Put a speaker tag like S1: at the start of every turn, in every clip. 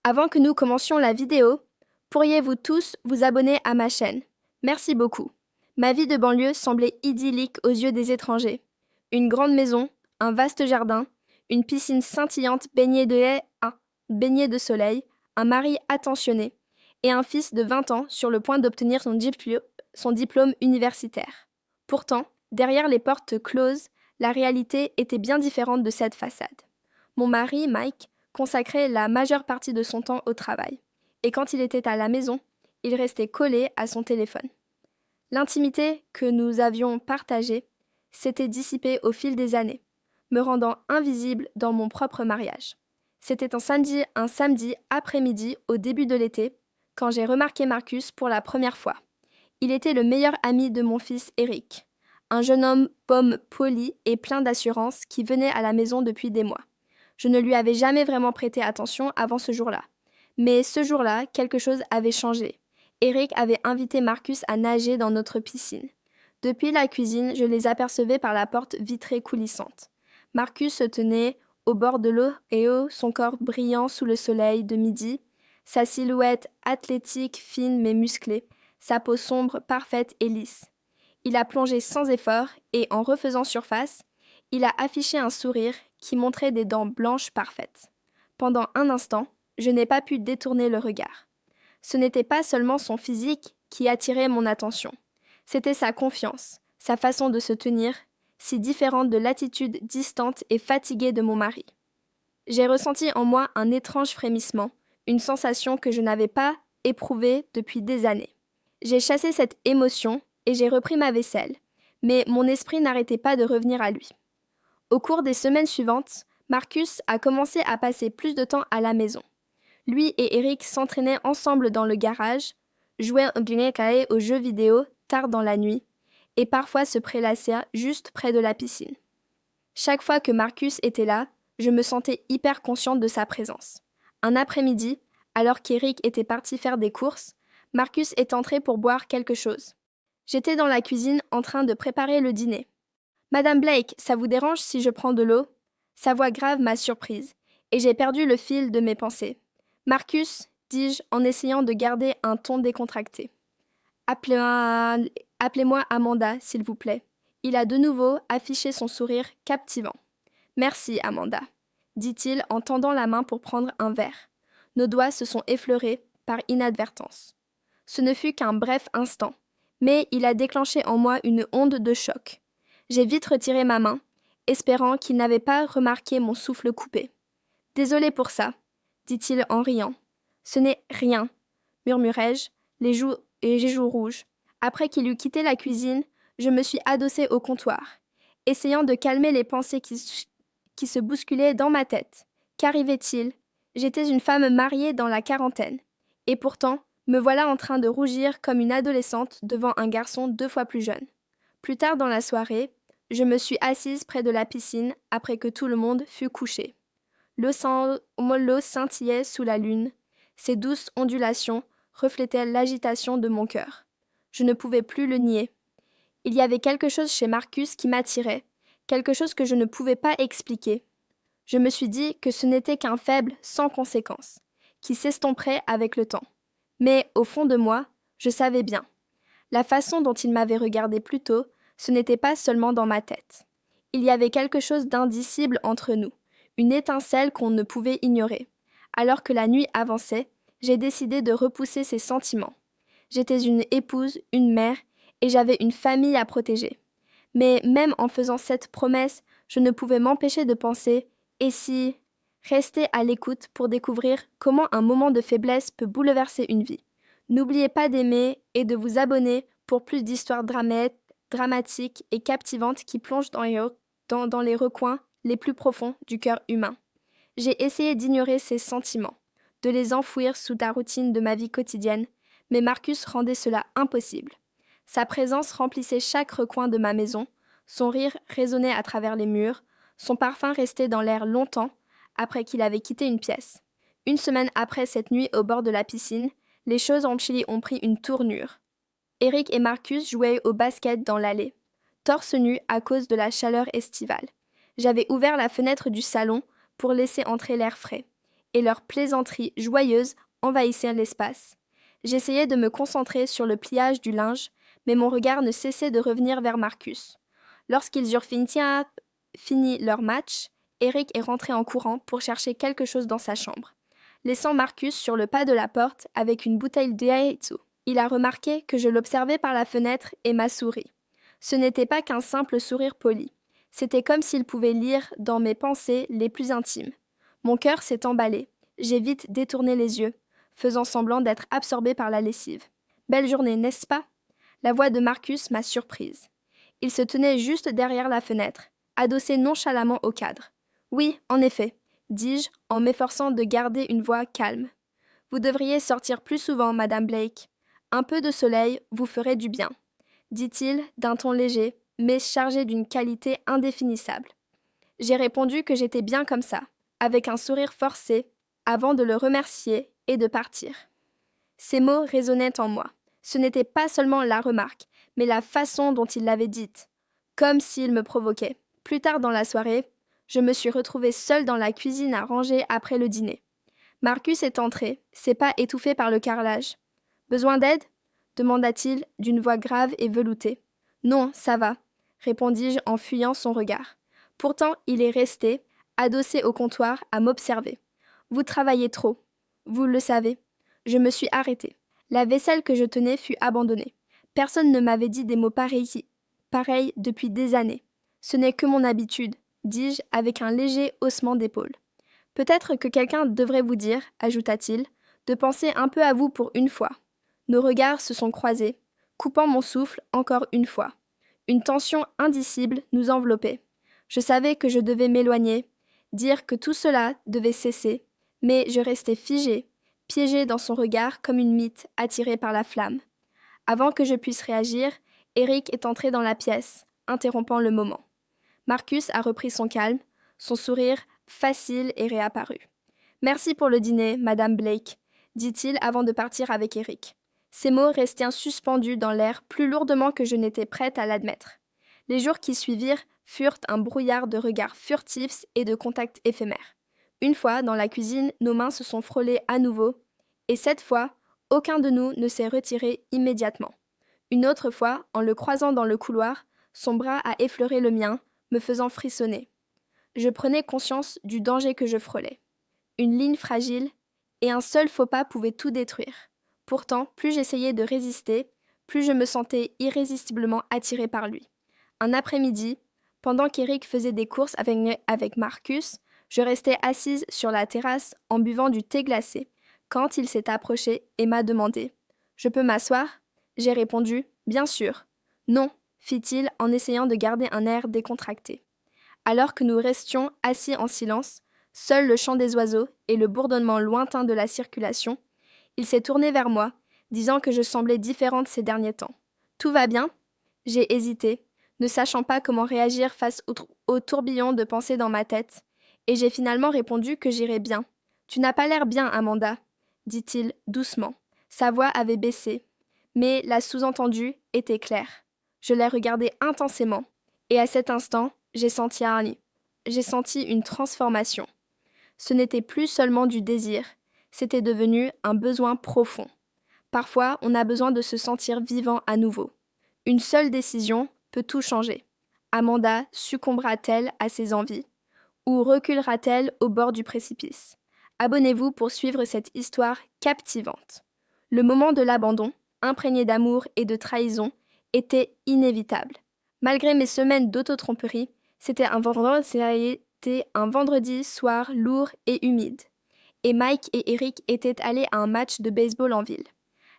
S1: Avant que nous commencions la vidéo, pourriez-vous tous vous abonner à ma chaîne? Merci beaucoup. Ma vie de banlieue semblait idyllique aux yeux des étrangers. Une grande maison, un vaste jardin, une piscine scintillante baignée de soleil, un mari attentionné et un fils de 20 ans sur le point d'obtenir son diplôme universitaire. Pourtant, derrière les portes closes, la réalité était bien différente de cette façade. Mon mari, Mike, consacrait la majeure partie de son temps au travail. Et quand il était à la maison, il restait collé à son téléphone. L'intimité que nous avions partagée s'était dissipée au fil des années, me rendant invisible dans mon propre mariage. C'était un samedi après-midi au début de l'été, quand j'ai remarqué Marcus pour la première fois. Il était le meilleur ami de mon fils Eric, un jeune homme pomme poli et plein d'assurance qui venait à la maison depuis des mois. Je ne lui avais jamais vraiment prêté attention avant ce jour-là. Mais ce jour-là, quelque chose avait changé. Eric avait invité Marcus à nager dans notre piscine. Depuis la cuisine, je les apercevais par la porte vitrée coulissante. Marcus se tenait au bord de l'eau et son corps brillant sous le soleil de midi, sa silhouette athlétique, fine mais musclée, sa peau sombre, parfaite et lisse. Il a plongé sans effort et, en refaisant surface, il a affiché un sourire qui montrait des dents blanches parfaites. Pendant un instant, je n'ai pas pu détourner le regard. Ce n'était pas seulement son physique qui attirait mon attention. C'était sa confiance, sa façon de se tenir, si différente de l'attitude distante et fatiguée de mon mari. J'ai ressenti en moi un étrange frémissement, une sensation que je n'avais pas éprouvée depuis des années. J'ai chassé cette émotion et j'ai repris ma vaisselle, mais mon esprit n'arrêtait pas de revenir à lui. Au cours des semaines suivantes, Marcus a commencé à passer plus de temps à la maison. Lui et Eric s'entraînaient ensemble dans le garage, jouaient aux jeux vidéo tard dans la nuit et parfois se prélassaient juste près de la piscine. Chaque fois que Marcus était là, je me sentais hyper consciente de sa présence. Un après-midi, alors qu'Eric était parti faire des courses, Marcus est entré pour boire quelque chose. J'étais dans la cuisine en train de préparer le dîner. « Madame Blake, ça vous dérange si je prends de l'eau ?» Sa voix grave m'a surprise, et j'ai perdu le fil de mes pensées. « Marcus, dis-je en essayant de garder un ton décontracté. Appelez-moi Amanda, s'il vous plaît. » Il a de nouveau affiché son sourire captivant. « Merci, Amanda, » dit-il en tendant la main pour prendre un verre. Nos doigts se sont effleurés par inadvertance. Ce ne fut qu'un bref instant, mais il a déclenché en moi une onde de choc. J'ai vite retiré ma main, espérant qu'il n'avait pas remarqué mon souffle coupé. « Désolé pour ça, » dit-il en riant. « Ce n'est rien, » murmurai-je, les joues rouges. Après qu'il eut quitté la cuisine, je me suis adossée au comptoir, essayant de calmer les pensées qui se bousculaient dans ma tête. Qu'arrivait-il? J'étais une femme mariée dans la quarantaine. Et pourtant, me voilà en train de rougir comme une adolescente devant un garçon 2 fois plus jeune. Plus tard dans la soirée, je me suis assise près de la piscine après que tout le monde fut couché. L'eau scintillait sous la lune. Ses douces ondulations reflétaient l'agitation de mon cœur. Je ne pouvais plus le nier. Il y avait quelque chose chez Marcus qui m'attirait, quelque chose que je ne pouvais pas expliquer. Je me suis dit que ce n'était qu'un faible sans conséquence, qui s'estomperait avec le temps. Mais, au fond de moi, je savais bien. La façon dont il m'avait regardé plus tôt, ce n'était pas seulement dans ma tête. Il y avait quelque chose d'indicible entre nous, une étincelle qu'on ne pouvait ignorer. Alors que la nuit avançait, j'ai décidé de repousser ces sentiments. J'étais une épouse, une mère, et j'avais une famille à protéger. Mais même en faisant cette promesse, je ne pouvais m'empêcher de penser « et si ?» Restez à l'écoute pour découvrir comment un moment de faiblesse peut bouleverser une vie. N'oubliez pas d'aimer et de vous abonner pour plus d'histoires dramatiques et captivantes qui plongent dans les recoins les plus profonds du cœur humain. J'ai essayé d'ignorer ces sentiments, de les enfouir sous la routine de ma vie quotidienne, mais Marcus rendait cela impossible. Sa présence remplissait chaque recoin de ma maison, son rire résonnait à travers les murs, son parfum restait dans l'air longtemps après qu'il avait quitté une pièce. Une semaine après cette nuit au bord de la piscine, les choses en Chili ont pris une tournure. Eric et Marcus jouaient au basket dans l'allée, torse nu à cause de la chaleur estivale. J'avais ouvert la fenêtre du salon pour laisser entrer l'air frais. et leurs plaisanteries joyeuses envahissaient l'espace. J'essayais de me concentrer sur le pliage du linge, mais mon regard ne cessait de revenir vers Marcus. Lorsqu'ils eurent fini leur match, Eric est rentré en courant pour chercher quelque chose dans sa chambre, laissant Marcus sur le pas de la porte avec une bouteille d'Eizo. Il a remarqué que je l'observais par la fenêtre et m'a souri. Ce n'était pas qu'un simple sourire poli. C'était comme s'il pouvait lire dans mes pensées les plus intimes. Mon cœur s'est emballé. J'ai vite détourné les yeux, faisant semblant d'être absorbée par la lessive. Belle journée, n'est-ce pas? La voix de Marcus m'a surprise. Il se tenait juste derrière la fenêtre, adossé nonchalamment au cadre. Oui, en effet, dis-je en m'efforçant de garder une voix calme. Vous devriez sortir plus souvent, Madame Blake. Un peu de soleil vous ferait du bien, dit-il d'un ton léger, mais chargé d'une qualité indéfinissable. J'ai répondu que j'étais bien comme ça, avec un sourire forcé, avant de le remercier et de partir. Ces mots résonnaient en moi. Ce n'était pas seulement la remarque, mais la façon dont il l'avait dite, comme s'il me provoquait. Plus tard dans la soirée, je me suis retrouvée seule dans la cuisine à ranger après le dîner. Marcus est entré, ses pas étouffés par le carrelage. « Besoin d'aide » demanda-t-il d'une voix grave et veloutée. « Non, ça va », répondis-je en fuyant son regard. Pourtant, il est resté, adossé au comptoir, à m'observer. « Vous travaillez trop. Vous le savez. » Je me suis arrêtée. La vaisselle que je tenais fut abandonnée. Personne ne m'avait dit des mots pareils depuis des années. Ce n'est que mon habitude, dis-je avec un léger haussement d'épaule. Peut-être que quelqu'un devrait vous dire, ajouta-t-il, de penser un peu à vous pour une fois. Nos regards se sont croisés, coupant mon souffle encore une fois. Une tension indicible nous enveloppait. Je savais que je devais m'éloigner, dire que tout cela devait cesser, mais je restais figée, piégée dans son regard comme une mythe attirée par la flamme. Avant que je puisse réagir, Eric est entré dans la pièce, interrompant le moment. Marcus a repris son calme, son sourire facile est réapparu. « Merci pour le dîner, Madame Blake », dit-il avant de partir avec Eric. Ces mots restaient suspendus dans l'air plus lourdement que je n'étais prête à l'admettre. Les jours qui suivirent furent un brouillard de regards furtifs et de contacts éphémères. Une fois, dans la cuisine, nos mains se sont frôlées à nouveau, et cette fois, aucun de nous ne s'est retiré immédiatement. Une autre fois, en le croisant dans le couloir, son bras a effleuré le mien, me faisant frissonner. Je prenais conscience du danger que je frôlais. Une ligne fragile, et un seul faux pas pouvait tout détruire. Pourtant, plus j'essayais de résister, plus je me sentais irrésistiblement attirée par lui. Un après-midi, pendant qu'Eric faisait des courses avec Marcus, je restais assise sur la terrasse en buvant du thé glacé, quand il s'est approché et m'a demandé « Je peux m'asseoir ?» J'ai répondu « Bien sûr. »« Non », fit-il en essayant de garder un air décontracté. Alors que nous restions assis en silence, seul le chant des oiseaux et le bourdonnement lointain de la circulation, il s'est tourné vers moi, disant que je semblais différente ces derniers temps. « Tout va bien ?» J'ai hésité, ne sachant pas comment réagir face au tourbillon de pensées dans ma tête, et j'ai finalement répondu que j'irais bien. « Tu n'as pas l'air bien, Amanda, » dit-il doucement. Sa voix avait baissé, mais la sous-entendue était claire. Je l'ai regardé intensément, et à cet instant, j'ai senti une transformation. Ce n'était plus seulement du désir, c'était devenu un besoin profond. Parfois, on a besoin de se sentir vivant à nouveau. Une seule décision peut tout changer. Amanda succombera-t-elle à ses envies ou reculera-t-elle au bord du précipice? Abonnez-vous pour suivre cette histoire captivante. Le moment de l'abandon, imprégné d'amour et de trahison, était inévitable. Malgré mes semaines d'autotromperie, c'était un vendredi soir lourd et humide. Et Mike et Eric étaient allés à un match de baseball en ville.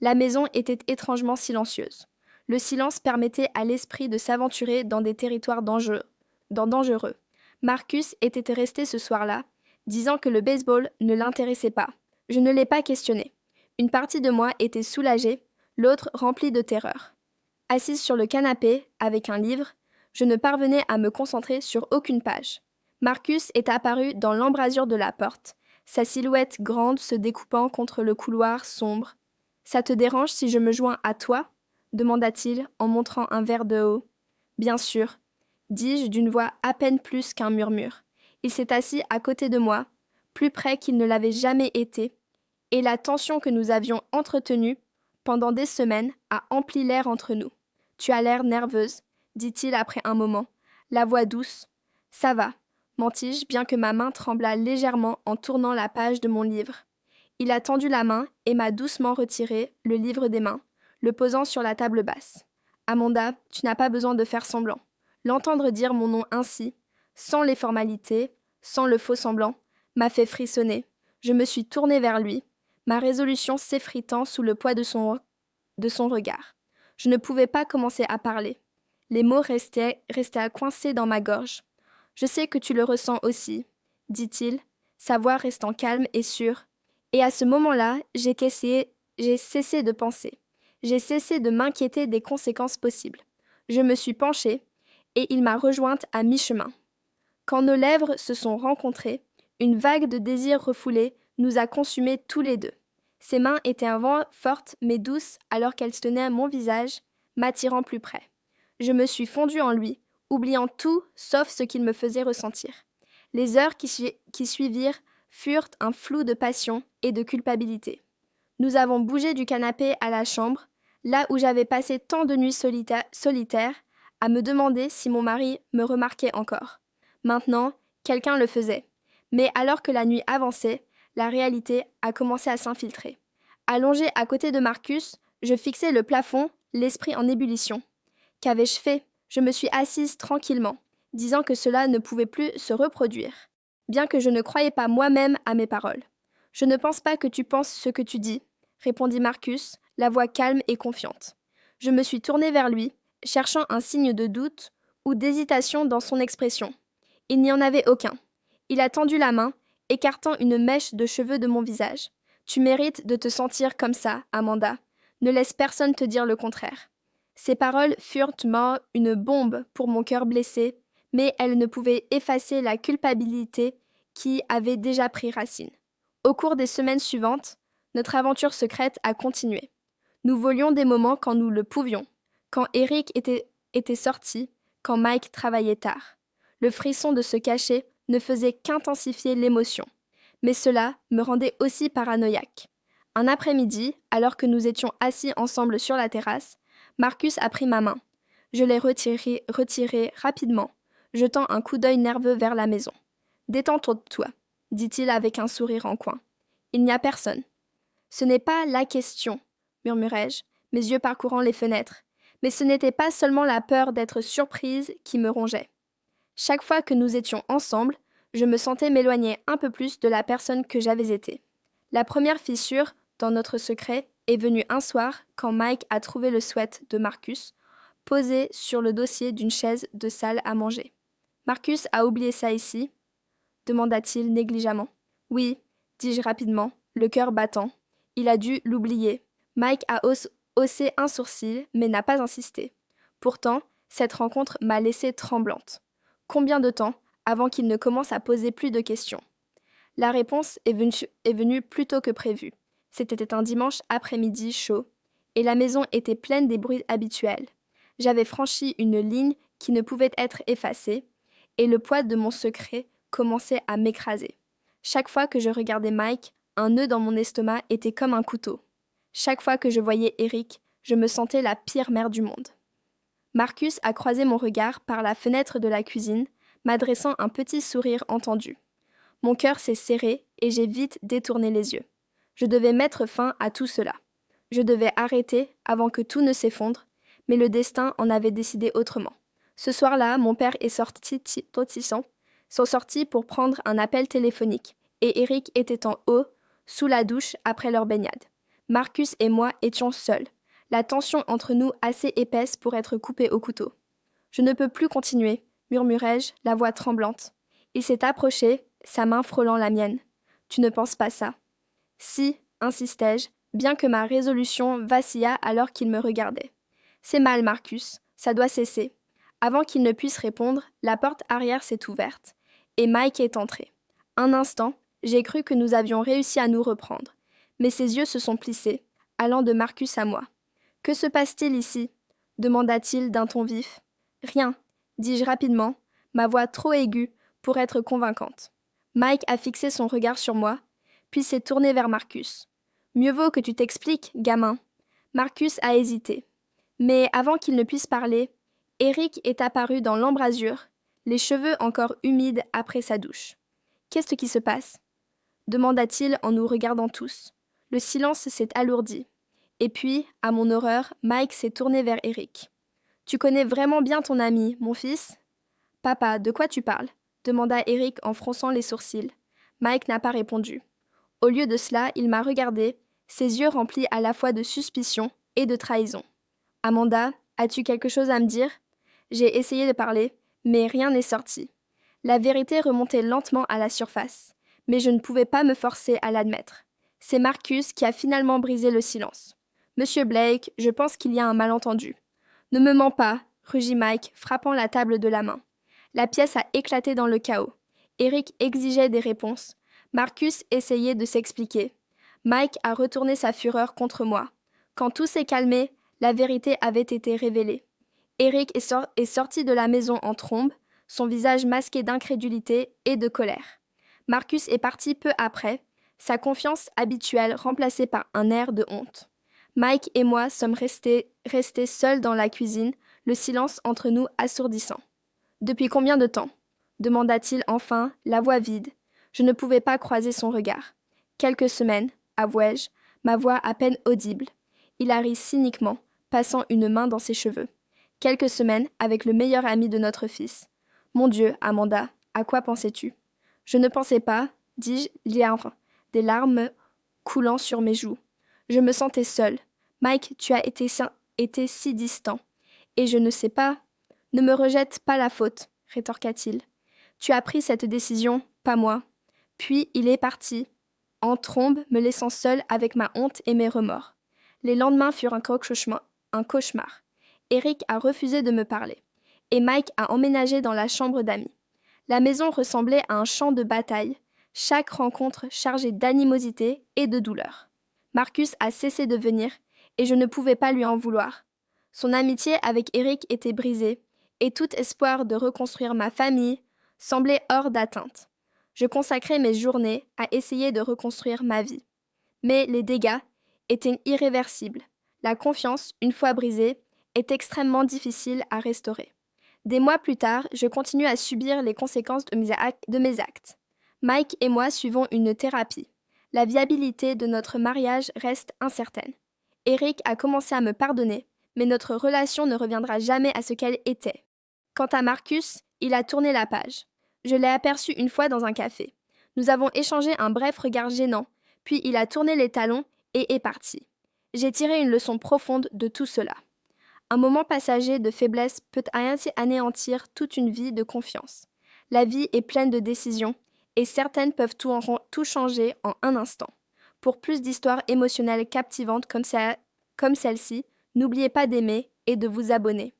S1: La maison était étrangement silencieuse. Le silence permettait à l'esprit de s'aventurer dans des territoires dangereux. Marcus était resté ce soir-là, disant que le baseball ne l'intéressait pas. Je ne l'ai pas questionné. Une partie de moi était soulagée, l'autre remplie de terreur. Assise sur le canapé, avec un livre, je ne parvenais à me concentrer sur aucune page. Marcus est apparu dans l'embrasure de la porte, sa silhouette grande se découpant contre le couloir sombre. « Ça te dérange si je me joins à toi ?» demanda-t-il en montrant un verre de haut. « Bien sûr », dis-je d'une voix à peine plus qu'un murmure. Il s'est assis à côté de moi, plus près qu'il ne l'avait jamais été, et la tension que nous avions entretenue pendant des semaines a empli l'air entre nous. Tu as l'air nerveuse, dit-il après un moment, la voix douce. Ça va, mentis-je, bien que ma main tremblât légèrement en tournant la page de mon livre. Il a tendu la main et m'a doucement retiré le livre des mains, le posant sur la table basse. Amanda, tu n'as pas besoin de faire semblant. L'entendre dire mon nom ainsi, sans les formalités, sans le faux semblant, m'a fait frissonner. Je me suis tournée vers lui, ma résolution s'effritant sous le poids de son regard. Je ne pouvais pas commencer à parler. Les mots restaient coincés dans ma gorge. Je sais que tu le ressens aussi, dit-il, sa voix restant calme et sûre. Et à ce moment-là, j'ai cessé de penser. J'ai cessé de m'inquiéter des conséquences possibles. Je me suis penchée, et il m'a rejointe à mi-chemin. Quand nos lèvres se sont rencontrées, une vague de désir refoulé nous a consumés tous les deux. Ses mains étaient fortes mais douces alors qu'elles tenaient à mon visage, m'attirant plus près. Je me suis fondue en lui, oubliant tout sauf ce qu'il me faisait ressentir. Les heures qui suivirent furent un flou de passion et de culpabilité. Nous avons bougé du canapé à la chambre, là où j'avais passé tant de nuits solitaires, à me demander si mon mari me remarquait encore. Maintenant, quelqu'un le faisait. Mais alors que la nuit avançait, la réalité a commencé à s'infiltrer. Allongé à côté de Marcus, je fixais le plafond, l'esprit en ébullition. Qu'avais-je fait ? Je me suis assise tranquillement, disant que cela ne pouvait plus se reproduire, bien que je ne croyais pas moi-même à mes paroles. « Je ne pense pas que tu penses ce que tu dis, » répondit Marcus, la voix calme et confiante. Je me suis tournée vers lui, cherchant un signe de doute ou d'hésitation dans son expression. Il n'y en avait aucun. Il a tendu la main, écartant une mèche de cheveux de mon visage. « Tu mérites de te sentir comme ça, Amanda. Ne laisse personne te dire le contraire. » Ces paroles furent une bombe pour mon cœur blessé, mais elles ne pouvaient effacer la culpabilité qui avait déjà pris racine. Au cours des semaines suivantes, notre aventure secrète a continué. Nous volions des moments quand nous le pouvions, quand Eric était sorti, quand Mike travaillait tard. Le frisson de se cacher ne faisait qu'intensifier l'émotion, mais cela me rendait aussi paranoïaque. Un après-midi, alors que nous étions assis ensemble sur la terrasse, Marcus a pris ma main. Je l'ai retirée rapidement, jetant un coup d'œil nerveux vers la maison. « Détends-toi, » dit-il avec un sourire en coin. « Il n'y a personne. »« Ce n'est pas la question, » murmurai-je, mes yeux parcourant les fenêtres. Mais ce n'était pas seulement la peur d'être surprise qui me rongeait. Chaque fois que nous étions ensemble, je me sentais m'éloigner un peu plus de la personne que j'avais été. La première fissure dans notre secret est venue un soir quand Mike a trouvé le sweat de Marcus posé sur le dossier d'une chaise de salle à manger. « Marcus a oublié ça ici ?» demanda-t-il négligemment. « Oui, » dis-je rapidement, le cœur battant. Il a dû l'oublier. Mike a haussé un sourcil, mais n'a pas insisté. Pourtant, cette rencontre m'a laissée tremblante. Combien de temps avant qu'il ne commence à poser plus de questions? La réponse est venue plus tôt que prévu. C'était un dimanche après-midi chaud, et la maison était pleine des bruits habituels. J'avais franchi une ligne qui ne pouvait être effacée, et le poids de mon secret commençait à m'écraser. Chaque fois que je regardais Mike, un nœud dans mon estomac était comme un couteau. Chaque fois que je voyais Eric, je me sentais la pire mère du monde. Marcus a croisé mon regard par la fenêtre de la cuisine, m'adressant un petit sourire entendu. Mon cœur s'est serré et j'ai vite détourné les yeux. Je devais mettre fin à tout cela. Je devais arrêter avant que tout ne s'effondre, mais le destin en avait décidé autrement. Ce soir-là, mon père et Totissant sont sortis pour prendre un appel téléphonique, et Eric était en haut, sous la douche, après leur baignade. Marcus et moi étions seuls, la tension entre nous assez épaisse pour être coupée au couteau. « Je ne peux plus continuer, » murmurai-je, la voix tremblante. Il s'est approché, sa main frôlant la mienne. « Tu ne penses pas ça ?»« Si, » insistai-je, bien que ma résolution vacilla alors qu'il me regardait. « C'est mal, Marcus, ça doit cesser. » Avant qu'il ne puisse répondre, la porte arrière s'est ouverte, et Mike est entré. Un instant, j'ai cru que nous avions réussi à nous reprendre, mais ses yeux se sont plissés, allant de Marcus à moi. « Que se passe-t-il ici ?» demanda-t-il d'un ton vif. « Rien, » dis-je rapidement, ma voix trop aiguë pour être convaincante. Mike a fixé son regard sur moi, puis s'est tourné vers Marcus. Mieux vaut que tu t'expliques, gamin. Marcus a hésité. Mais avant qu'il ne puisse parler, Eric est apparu dans l'embrasure, les cheveux encore humides après sa douche. Qu'est-ce qui se passe? Demanda-t-il en nous regardant tous. Le silence s'est alourdi. Et puis, à mon horreur, Mike s'est tourné vers Eric. Tu connais vraiment bien ton ami, mon fils? Papa, de quoi tu parles? Demanda Eric en fronçant les sourcils. Mike n'a pas répondu. Au lieu de cela, il m'a regardé, ses yeux remplis à la fois de suspicion et de trahison. Amanda, as-tu quelque chose à me dire? J'ai essayé de parler, mais rien n'est sorti. La vérité remontait lentement à la surface, mais je ne pouvais pas me forcer à l'admettre. C'est Marcus qui a finalement brisé le silence. Monsieur Blake, je pense qu'il y a un malentendu. Ne me mens pas, rugit Mike, frappant la table de la main. La pièce a éclaté dans le chaos. Eric exigeait des réponses. Marcus essayait de s'expliquer. Mike a retourné sa fureur contre moi. Quand tout s'est calmé, la vérité avait été révélée. Eric est sorti de la maison en trombe, son visage masqué d'incrédulité et de colère. Marcus est parti peu après, sa confiance habituelle remplacée par un air de honte. Mike et moi sommes restés seuls dans la cuisine, le silence entre nous assourdissant. « Depuis combien de temps ?» demanda-t-il enfin, la voix vide. Je ne pouvais pas croiser son regard. « Quelques semaines, avouai-je, ma voix à peine audible. » Il a ri cyniquement, passant une main dans ses cheveux. « Quelques semaines avec le meilleur ami de notre fils. Mon Dieu, Amanda, à quoi pensais-tu » Je ne pensais pas, dis-je, des larmes coulant sur mes joues. Je me sentais seule. Mike, tu as été si distant. Et je ne sais pas. Ne me rejette pas la faute, rétorqua-t-il. Tu as pris cette décision, pas moi. Puis il est parti, en trombe, me laissant seule avec ma honte et mes remords. Les lendemains furent un cauchemar. Eric a refusé de me parler. Et Mike a emménagé dans la chambre d'amis. La maison ressemblait à un champ de bataille, chaque rencontre chargée d'animosité et de douleur. Marcus a cessé de venir, et je ne pouvais pas lui en vouloir. Son amitié avec Eric était brisée, et tout espoir de reconstruire ma famille semblait hors d'atteinte. Je consacrais mes journées à essayer de reconstruire ma vie. Mais les dégâts étaient irréversibles. La confiance, une fois brisée, est extrêmement difficile à restaurer. Des mois plus tard, je continue à subir les conséquences de mes actes. Mike et moi suivons une thérapie. La viabilité de notre mariage reste incertaine. Eric a commencé à me pardonner, mais notre relation ne reviendra jamais à ce qu'elle était. Quant à Marcus, il a tourné la page. Je l'ai aperçu une fois dans un café. Nous avons échangé un bref regard gênant, puis il a tourné les talons et est parti. J'ai tiré une leçon profonde de tout cela. Un moment passager de faiblesse peut ainsi anéantir toute une vie de confiance. La vie est pleine de décisions, et certaines peuvent tout changer en un instant. Pour plus d'histoires émotionnelles captivantes comme celle-ci, n'oubliez pas d'aimer et de vous abonner.